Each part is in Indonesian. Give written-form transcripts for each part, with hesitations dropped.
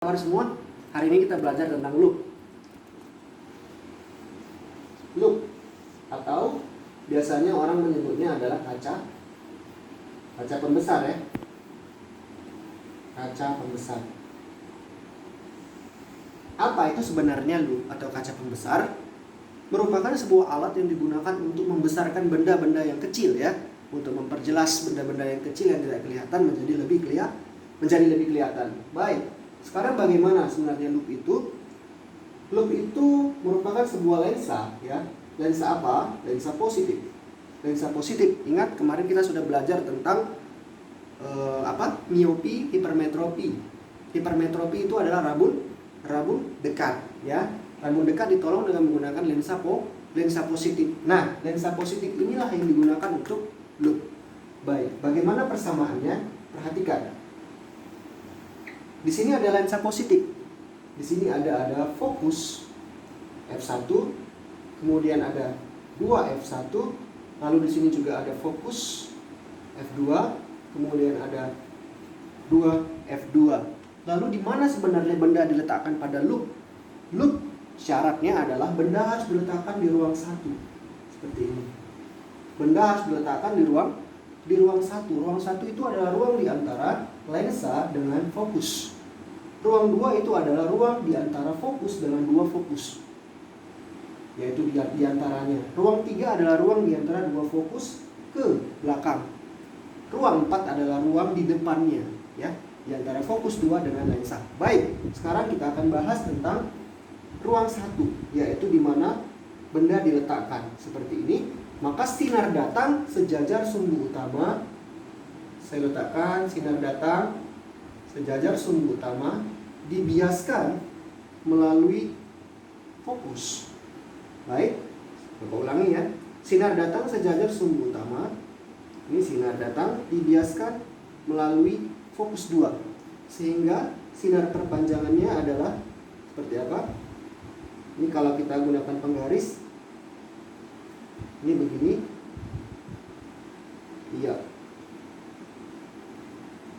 Kabar semua, hari ini kita belajar tentang loop. Loop atau biasanya orang menyebutnya adalah kaca pembesar ya. Kaca pembesar. Apa itu sebenarnya loop atau kaca pembesar? Merupakan sebuah alat yang digunakan untuk membesarkan benda-benda yang kecil ya, untuk memperjelas benda-benda yang kecil yang tidak kelihatan menjadi lebih kelihatan. Baik. Sekarang bagaimana sebenarnya loop itu? Loop itu merupakan sebuah lensa ya. Lensa apa? Lensa positif. Lensa positif. Ingat kemarin kita sudah belajar tentang miopi, hipermetropi. Hipermetropi itu adalah rabun dekat ya. Rabun dekat ditolong dengan menggunakan lensa positif. Nah, lensa positif inilah yang digunakan untuk loop. Baik, bagaimana persamaannya? Perhatikan. Di sini ada lensa positif. Di sini ada fokus f1, kemudian ada 2f1, lalu di sini juga ada fokus f2, kemudian ada 2f2. Lalu di mana sebenarnya benda diletakkan pada loop? Loop syaratnya adalah benda harus diletakkan di ruang 1. Seperti ini. Benda harus diletakkan di ruang 1. Ruang 1 itu adalah ruang di antara lensa dengan fokus. Ruang 2 itu adalah ruang di antara fokus dengan 2 fokus. Yaitu di antaranya. Ruang 3 adalah ruang di antara 2 fokus ke belakang. Ruang 4 adalah ruang di depannya, ya, di antara fokus 2 dengan lensa. Baik, sekarang kita akan bahas tentang ruang 1, yaitu di mana benda diletakkan seperti ini. Maka sinar datang sejajar sumbu utama. Saya letakkan sinar datang sejajar sumbu utama, dibiaskan melalui fokus. Baik, coba ulangi ya. Sinar datang sejajar sumbu utama. Ini sinar datang dibiaskan melalui fokus 2. Sehingga sinar perpanjangannya adalah seperti apa? Ini kalau kita gunakan penggaris, ini begini. Iya.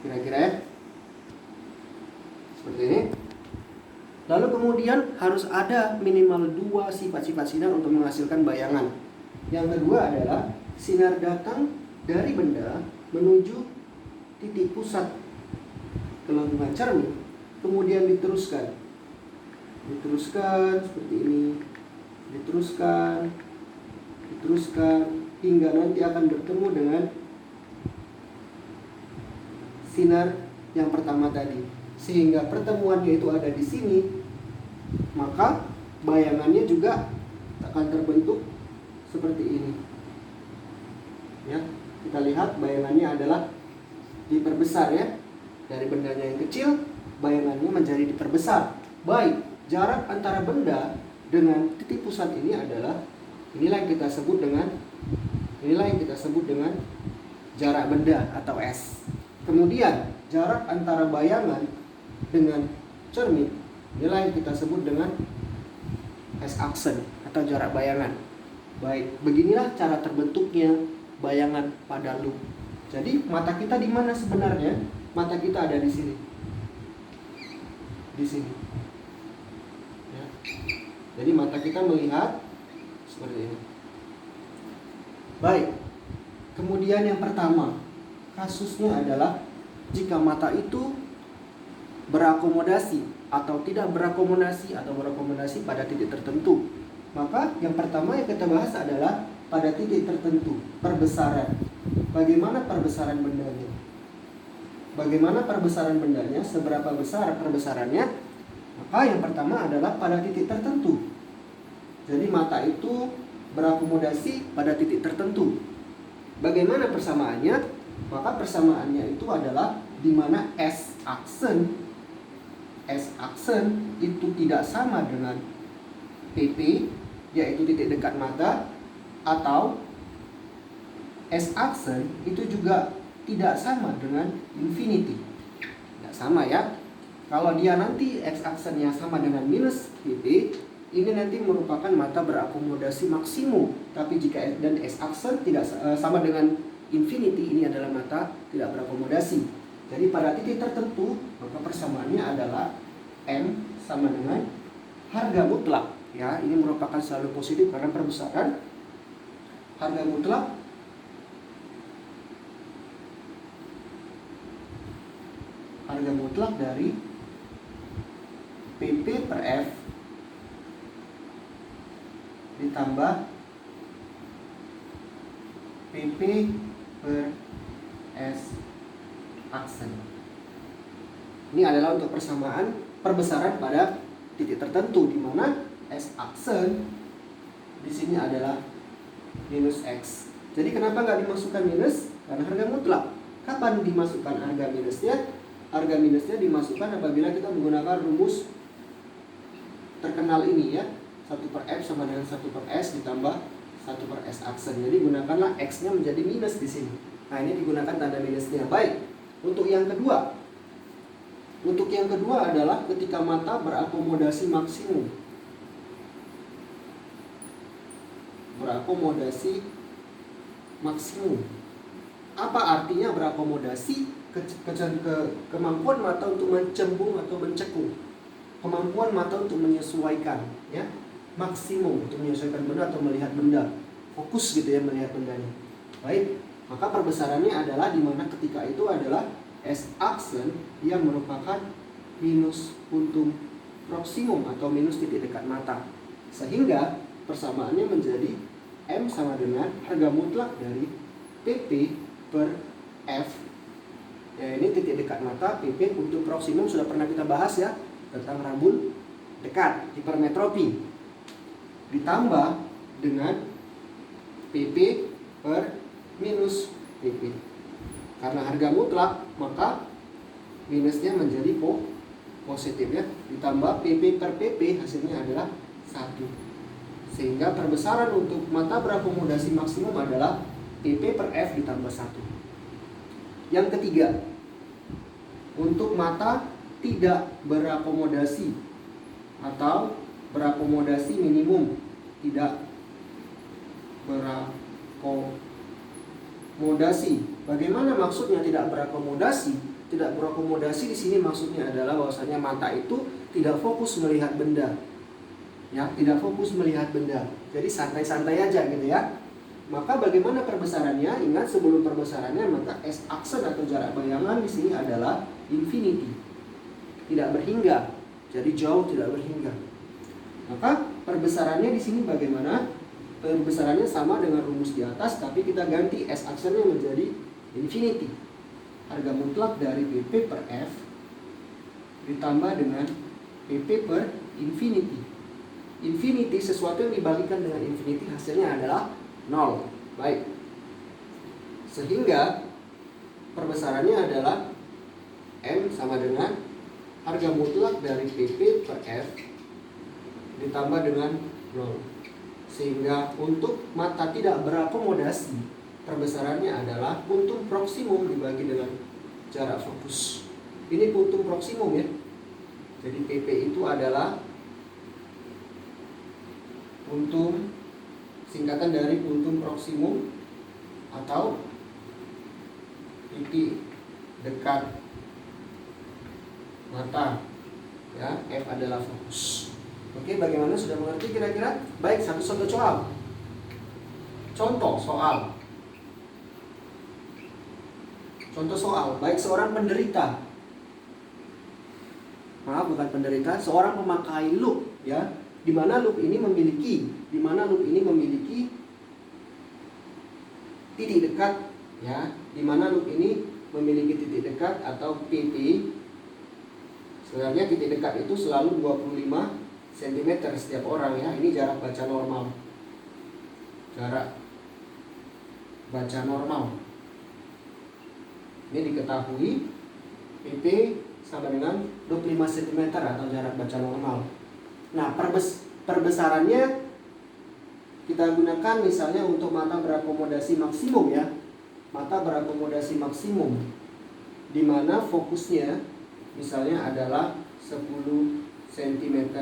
Kira-kira ya. Seperti ini. Lalu kemudian harus ada minimal 2 sifat-sifat sinar untuk menghasilkan bayangan. Yang kedua adalah sinar datang dari benda menuju titik pusat gelembungan cermin, kemudian diteruskan seperti ini, diteruskan hingga nanti akan bertemu dengan sinar yang pertama tadi, sehingga pertemuannya itu ada di sini. Maka bayangannya juga akan terbentuk seperti ini ya. Kita lihat bayangannya adalah diperbesar ya. Dari bendanya yang kecil, bayangannya menjadi diperbesar. Baik, jarak antara benda dengan titik pusat ini adalah inilah yang kita sebut dengan jarak benda atau S. Kemudian jarak antara bayangan dengan cermin, inilah yang kita sebut dengan S-aksen atau jarak bayangan. Baik, beginilah cara terbentuknya bayangan pada loop. Jadi mata kita di mana sebenarnya? Mata kita ada di sini. Di sini. Ya. Jadi mata kita melihat seperti ini. Baik. Kemudian yang pertama, kasusnya adalah jika mata itu berakomodasi atau tidak berakomodasi atau berakomodasi pada titik tertentu. Maka yang pertama yang kita bahas adalah pada titik tertentu, perbesaran. Bagaimana perbesaran bendanya? Bagaimana perbesaran bendanya? Seberapa besar perbesarannya? Maka yang pertama adalah pada titik tertentu. Jadi mata itu berakomodasi pada titik tertentu. Bagaimana persamaannya? Maka persamaannya itu adalah di mana S-aksen itu tidak sama dengan PP, yaitu titik dekat mata, atau S-aksen itu juga tidak sama dengan infinity. Tidak sama ya. Kalau dia nanti X-aksennya sama dengan minus PP, ini nanti merupakan mata berakomodasi maksimum. Tapi jika dan S-aksen tidak sama dengan infinity, ini adalah mata tidak berakomodasi. Jadi pada titik tertentu, maka persamaannya adalah M sama dengan harga mutlak. Ya, ini merupakan selalu positif karena perbesaran harga mutlak dari PP per F ditambah PP per S aksen. Ini adalah untuk persamaan perbesaran pada titik tertentu di mana S aksen di sini adalah minus X. Jadi kenapa nggak dimasukkan minus? Karena harga mutlak. Kapan dimasukkan harga minusnya? Harga minusnya dimasukkan apabila kita menggunakan rumus terkenal ini ya. 1 per F sama dengan 1 per S ditambah 1 per S aksen. Jadi gunakanlah X-nya menjadi minus di sini. Nah, ini digunakan tanda minusnya. Baik. Untuk yang kedua. Untuk yang kedua adalah ketika mata berakomodasi maksimum. Berakomodasi maksimum. Apa artinya berakomodasi? Kemampuan mata untuk mencembung atau mencekung. Kemampuan mata untuk menyesuaikan, ya. Maksimum untuk menyesuaikan benda atau melihat benda. Fokus gitu ya melihat bendanya. Baik, maka perbesarannya adalah di mana ketika itu adalah S aksen yang merupakan minus puntum proksimum atau minus titik dekat mata. Sehingga persamaannya menjadi M sama dengan harga mutlak dari PP per F. Ya, ini titik dekat mata, PP puntum proksimum sudah pernah kita bahas ya tentang rabun dekat, hipermetropi. Ditambah dengan PP per minus PP. Karena harga mutlak, maka minusnya menjadi positif ya. Ditambah PP per PP hasilnya adalah 1. Sehingga perbesaran untuk mata berakomodasi maksimum adalah PP per F ditambah 1. Yang ketiga, untuk mata tidak berakomodasi atau berakomodasi minimum, tidak berakomodasi. Bagaimana maksudnya tidak berakomodasi? Tidak berakomodasi di sini maksudnya adalah bahwasanya mata itu tidak fokus melihat benda. Ya, tidak fokus melihat benda. Jadi santai-santai aja gitu ya. Maka bagaimana perbesarannya? Ingat sebelum perbesarannya maka S aksen atau jarak bayangan di sini adalah infinity. Tidak berhingga. Jadi jauh tidak berhingga. Maka perbesarannya di sini bagaimana? Perbesarannya sama dengan rumus di atas, tapi kita ganti S aksennya menjadi infinity. Harga mutlak dari PP per F ditambah dengan PP per infinity. Infinity sesuatu yang dibalikan dengan infinity hasilnya adalah 0. Baik. Sehingga perbesarannya adalah M sama dengan harga mutlak dari PP per F ditambah dengan 0. Sehingga untuk mata tidak berakomodasi, perbesarannya adalah puntum proksimum dibagi dengan jarak fokus. Ini puntum proksimum ya. Jadi PP itu adalah puntum, singkatan dari puntum proksimum atau titik dekat mata ya. F adalah fokus. Oke, bagaimana, sudah mengerti kira-kira? Baik, satu contoh soal. Contoh soal. Baik, seorang penderita, bukan penderita, seorang pemakai loop ya. Di mana loop ini memiliki titik dekat ya. Di mana loop ini memiliki titik dekat atau PP. Sebenarnya titik dekat itu selalu 25 cm setiap orang ya. Ini jarak baca normal. Jarak baca normal. Ini diketahui PP sama dengan 25 cm atau jarak baca normal. Nah, perbesarannya kita gunakan misalnya untuk mata berakomodasi maksimum ya. Mata berakomodasi maksimum di mana fokusnya misalnya adalah 10 cm.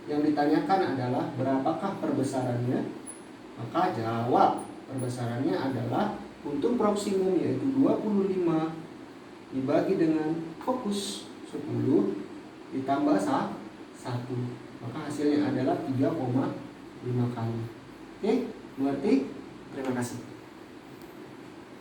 Yang ditanyakan adalah berapakah perbesarannya? Maka jawab, perbesarannya adalah puntum proksimum yaitu 25 dibagi dengan fokus 10 ditambah 1, maka hasilnya adalah 3,5 kali. Oke, berarti terima kasih.